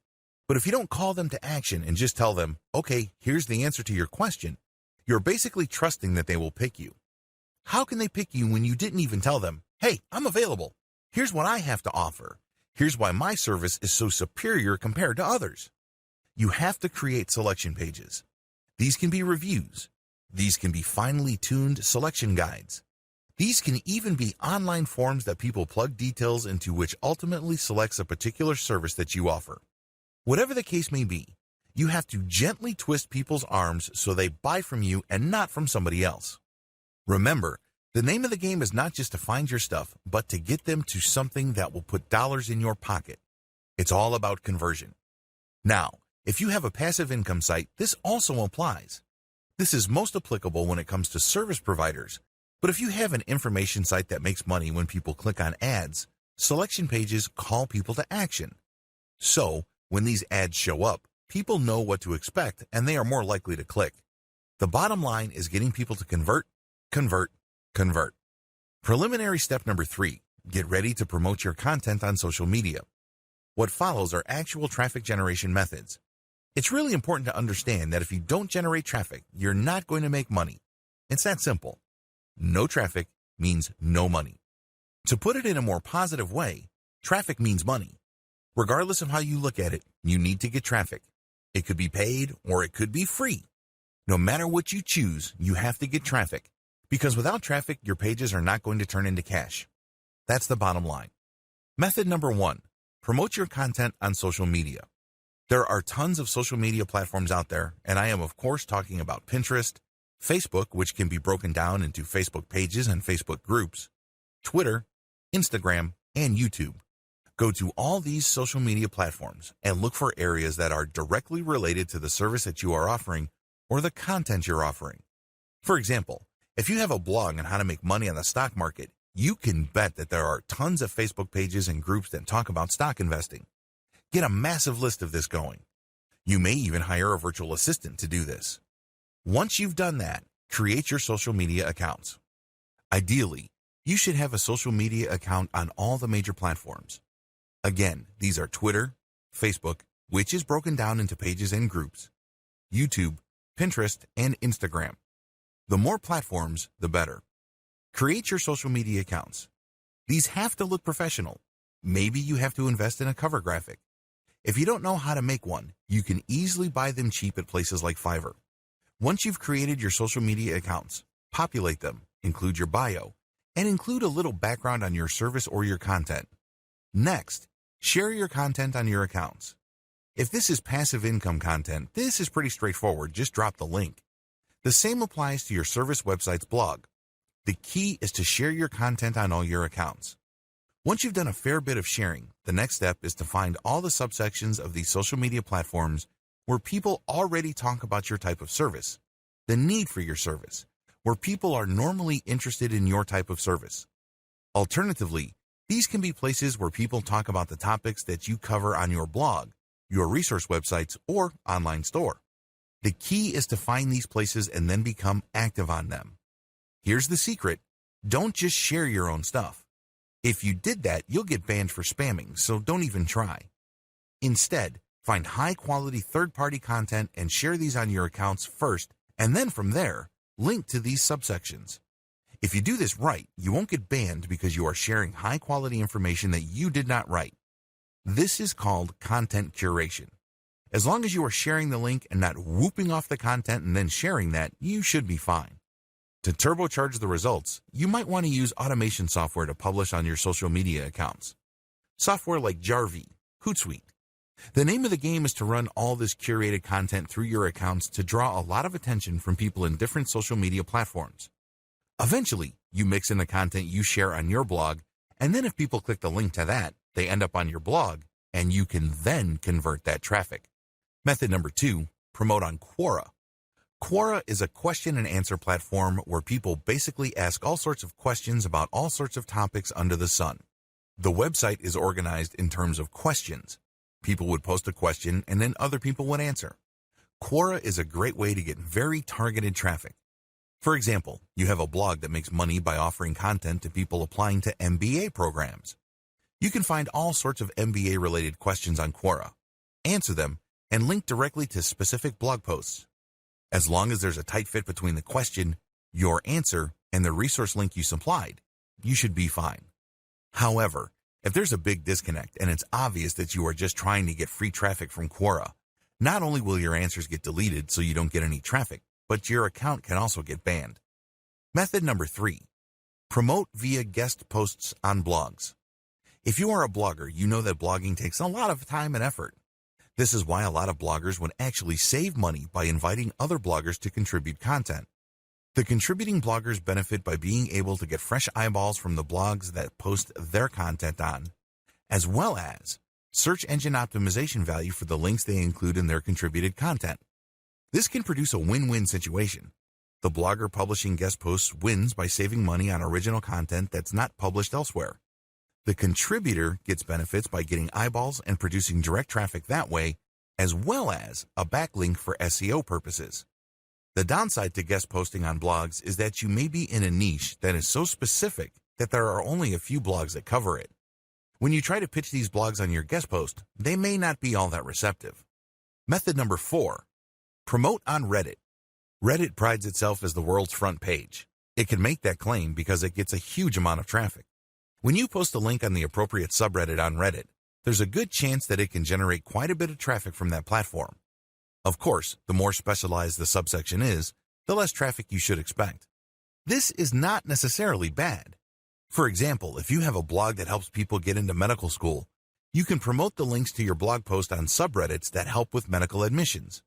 But if you don't call them to action and just tell them, okay, here's the answer to your question, you're basically trusting that they will pick you. How can they pick you when you didn't even tell them, hey, I'm available. Here's what I have to offer. Here's why my service is so superior compared to others. You have to create selection pages. These can be reviews. These can be finely tuned selection guides. These can even be online forms that people plug details into, which ultimately selects a particular service that you offer. Whatever the case may be, you have to gently twist people's arms so they buy from you and not from somebody else. Remember, the name of the game is not just to find your stuff, but to get them to something that will put dollars in your pocket. It's all about conversion. Now, if you have a passive income site, this also applies. This is most applicable when it comes to service providers, but if you have an information site that makes money when people click on ads, selection pages call people to action. So, when these ads show up, people know what to expect and they are more likely to click. The bottom line is getting people to convert, convert, convert. Preliminary step number 3, get ready to promote your content on social media. What follows are actual traffic generation methods. It's really important to understand that if you don't generate traffic, you're not going to make money. It's that simple. No traffic means no money. To put it in a more positive way, traffic means money. Regardless of how you look at it, you need to get traffic. It could be paid or it could be free. No matter what you choose, you have to get traffic, because without traffic, your pages are not going to turn into cash. That's the bottom line. Method number 1, promote your content on social media. There are tons of social media platforms out there, and I am of course talking about Pinterest, Facebook, which can be broken down into Facebook pages and Facebook groups, Twitter, Instagram, and YouTube. Go to all these social media platforms and look for areas that are directly related to the service that you are offering or the content you're offering. For example, if you have a blog on how to make money on the stock market, you can bet that there are tons of Facebook pages and groups that talk about stock investing. Get a massive list of this going. You may even hire a virtual assistant to do this. Once you've done that, create your social media accounts. Ideally, you should have a social media account on all the major platforms. Again, these are Twitter, Facebook, which is broken down into pages and groups, YouTube, Pinterest, and Instagram. The more platforms, the better. Create your social media accounts. These have to look professional. Maybe you have to invest in a cover graphic. If you don't know how to make one, you can easily buy them cheap at places like Fiverr. Once you've created your social media accounts, populate them, include your bio, and include a little background on your service or your content. Next, share your content on your accounts. If this is passive income content, this is pretty straightforward. Just drop the link. The same applies to your service website's blog. The key is to share your content on all your accounts. Once you've done a fair bit of sharing, the next step is to find all the subsections of these social media platforms where people already talk about your type of service, the need for your service, where people are normally interested in your type of service. Alternatively, these can be places where people talk about the topics that you cover on your blog, your resource websites, or online store. The key is to find these places and then become active on them. Here's the secret. Don't just share your own stuff. If you did that, you'll get banned for spamming, so don't even try. Instead, find high-quality third-party content and share these on your accounts first, and then from there, link to these subsections. If you do this right, you won't get banned because you are sharing high-quality information that you did not write. This is called content curation. As long as you are sharing the link and not whooping off the content and then sharing that, you should be fine. To turbocharge the results, you might want to use automation software to publish on your social media accounts. Software like Jarvee, Hootsuite. The name of the game is to run all this curated content through your accounts to draw a lot of attention from people in different social media platforms. Eventually, you mix in the content you share on your blog, and then if people click the link to that, they end up on your blog, and you can then convert that traffic. Method number 2, promote on Quora. Quora is a question and answer platform where people basically ask all sorts of questions about all sorts of topics under the sun. The website is organized in terms of questions. People would post a question and then other people would answer. Quora is a great way to get very targeted traffic. For example, you have a blog that makes money by offering content to people applying to MBA programs. You can find all sorts of MBA-related questions on Quora, answer them, and link directly to specific blog posts. As long as there's a tight fit between the question, your answer, and the resource link you supplied, you should be fine. However, if there's a big disconnect and it's obvious that you are just trying to get free traffic from Quora, not only will your answers get deleted so you don't get any traffic, but your account can also get banned. Method number 3, promote via guest posts on blogs. If you are a blogger, you know that blogging takes a lot of time and effort. This is why a lot of bloggers would actually save money by inviting other bloggers to contribute content. The contributing bloggers benefit by being able to get fresh eyeballs from the blogs that post their content on, as well as search engine optimization value for the links they include in their contributed content. This can produce a win-win situation. The blogger publishing guest posts wins by saving money on original content that's not published elsewhere. The contributor gets benefits by getting eyeballs and producing direct traffic that way, as well as a backlink for SEO purposes. The downside to guest posting on blogs is that you may be in a niche that is so specific that there are only a few blogs that cover it. When you try to pitch these blogs on your guest post, they may not be all that receptive. Method number 4, promote on Reddit. Reddit prides itself as the world's front page. It can make that claim because it gets a huge amount of traffic. When you post a link on the appropriate subreddit on Reddit, there's a good chance that it can generate quite a bit of traffic from that platform. Of course, the more specialized the subsection is, the less traffic you should expect. This is not necessarily bad. For example, if you have a blog that helps people get into medical school, you can promote the links to your blog post on subreddits that help with medical admissions.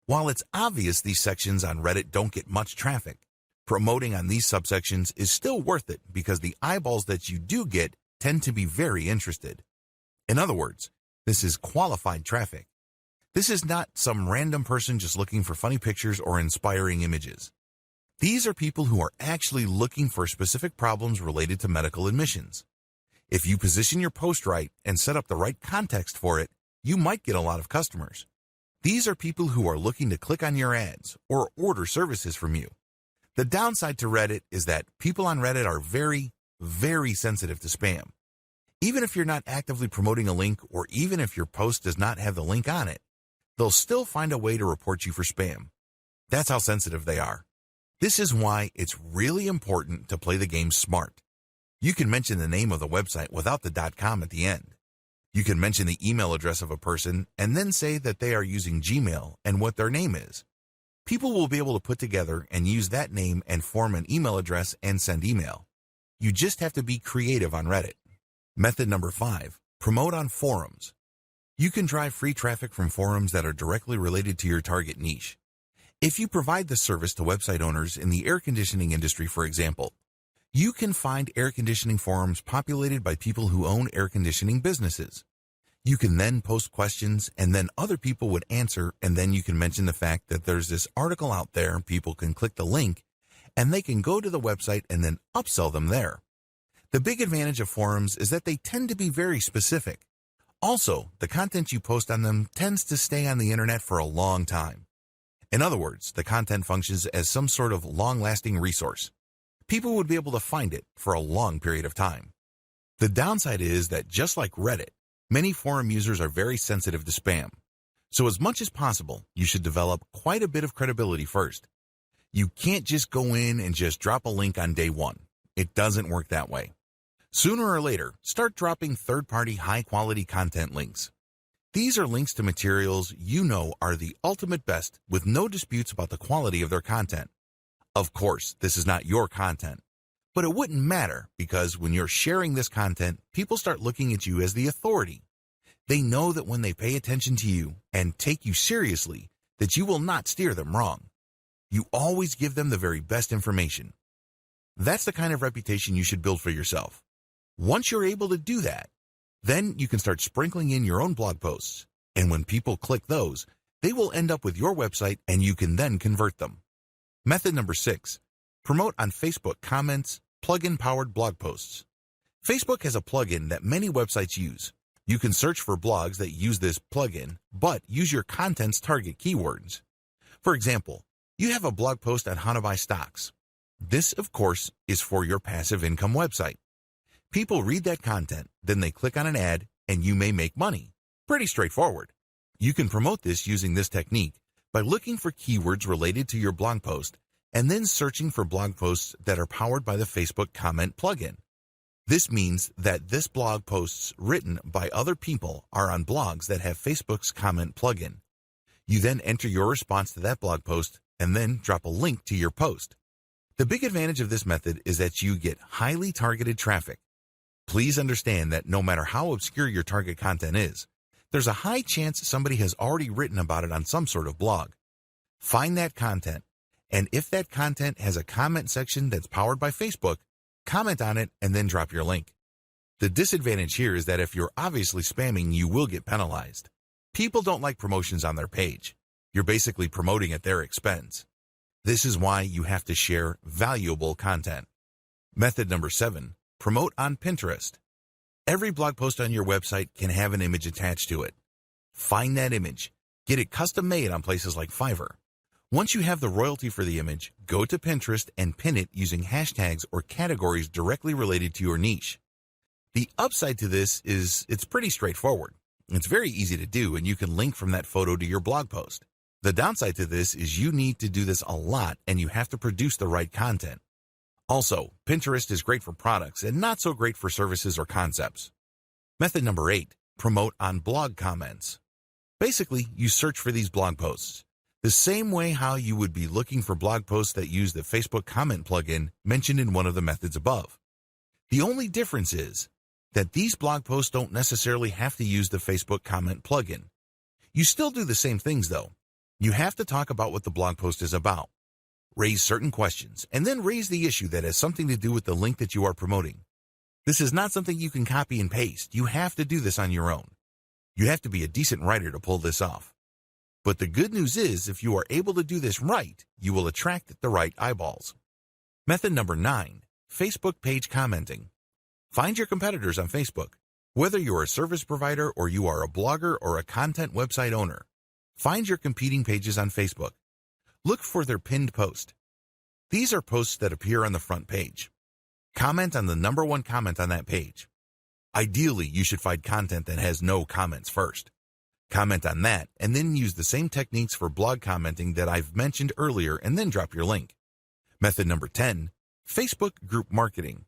While it's obvious these sections on Reddit don't get much traffic, promoting on these subsections is still worth it because the eyeballs that you do get tend to be very interested. In other words, this is qualified traffic. This is not some random person just looking for funny pictures or inspiring images. These are people who are actually looking for specific problems related to medical admissions. If you position your post right and set up the right context for it, you might get a lot of customers. These are people who are looking to click on your ads or order services from you. The downside to Reddit is that people on Reddit are very, very sensitive to spam. Even if you're not actively promoting a link or even if your post does not have the link on it, they'll still find a way to report you for spam. That's how sensitive they are. This is why it's really important to play the game smart. You can mention the name of the website without the .com at the end. You can mention the email address of a person and then say that they are using Gmail and what their name is. People will be able to put together and use that name and form an email address and send email. You just have to be creative on Reddit. Method number 5, promote on forums. You can drive free traffic from forums that are directly related to your target niche. If you provide this service to website owners in the air conditioning industry, for example, you can find air conditioning forums populated by people who own air conditioning businesses. You can then post questions and then other people would answer, and then you can mention the fact that there's this article out there, people can click the link and they can go to the website and then upsell them there. The big advantage of forums is that they tend to be very specific. Also, the content you post on them tends to stay on the internet for a long time. In other words, the content functions as some sort of long-lasting resource. People would be able to find it for a long period of time. The downside is that just like Reddit, many forum users are very sensitive to spam. So as much as possible, you should develop quite a bit of credibility first. You can't just go in and just drop a link on day one. It doesn't work that way. Sooner or later, start dropping third-party high-quality content links. These are links to materials you know are the ultimate best with no disputes about the quality of their content. Of course, this is not your content, but it wouldn't matter because when you're sharing this content, people start looking at you as the authority. They know that when they pay attention to you and take you seriously, that you will not steer them wrong. You always give them the very best information. That's the kind of reputation you should build for yourself. Once you're able to do that, then you can start sprinkling in your own blog posts. And when people click those, they will end up with your website and you can then convert them. Method number 6, promote on Facebook comments, plugin-powered blog posts. Facebook has a plugin that many websites use. You can search for blogs that use this plugin, but use your content's target keywords. For example, you have a blog post on how to buy stocks. This, of course, is for your passive income website. People read that content, then they click on an ad, and you may make money. Pretty straightforward. You can promote this using this technique by looking for keywords related to your blog post and then searching for blog posts that are powered by the Facebook comment plugin. This means that this blog posts written by other people are on blogs that have Facebook's comment plugin. You then enter your response to that blog post and then drop a link to your post. The big advantage of this method is that you get highly targeted traffic. Please understand that no matter how obscure your target content is, there's a high chance somebody has already written about it on some sort of blog. Find that content, and if that content has a comment section that's powered by Facebook, comment on it and then drop your link. The disadvantage here is that if you're obviously spamming, you will get penalized. People don't like promotions on their page. You're basically promoting at their expense. This is why you have to share valuable content. Method number 7, promote on Pinterest. Every blog post on your website can have an image attached to it. Find that image. Get it custom made on places like Fiverr. Once you have the royalty for the image, go to Pinterest and pin it using hashtags or categories directly related to your niche. The upside to this is it's pretty straightforward. It's very easy to do, and you can link from that photo to your blog post. The downside to this is you need to do this a lot and you have to produce the right content. Also, Pinterest is great for products and not so great for services or concepts. Method number 8, promote on blog comments. Basically, you search for these blog posts. The same way how you would be looking for blog posts that use the Facebook comment plugin mentioned in one of the methods above. The only difference is that these blog posts don't necessarily have to use the Facebook comment plugin. You still do the same things though. You have to talk about what the blog post is about. Raise certain questions, and then raise the issue that has something to do with the link that you are promoting. This is not something you can copy and paste. You have to do this on your own. You have to be a decent writer to pull this off. But the good news is, if you are able to do this right, you will attract the right eyeballs. Method number 9, Facebook page commenting. Find your competitors on Facebook. Whether you're a service provider or you are a blogger or a content website owner, find your competing pages on Facebook. Look for their pinned post. These are posts that appear on the front page. Comment on the number 1 comment on that page. Ideally, you should find content that has no comments first. Comment on that, and then use the same techniques for blog commenting that I've mentioned earlier, and then drop your link. Method number 10, Facebook group marketing.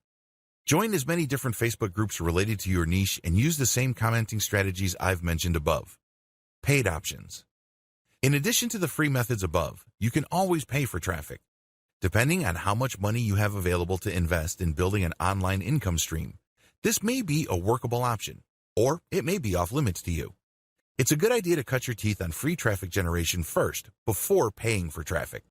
Join as many different Facebook groups related to your niche and use the same commenting strategies I've mentioned above. Paid options. In addition to the free methods above, you can always pay for traffic. Depending on how much money you have available to invest in building an online income stream, this may be a workable option, or it may be off limits to you. It's a good idea to cut your teeth on free traffic generation first before paying for traffic.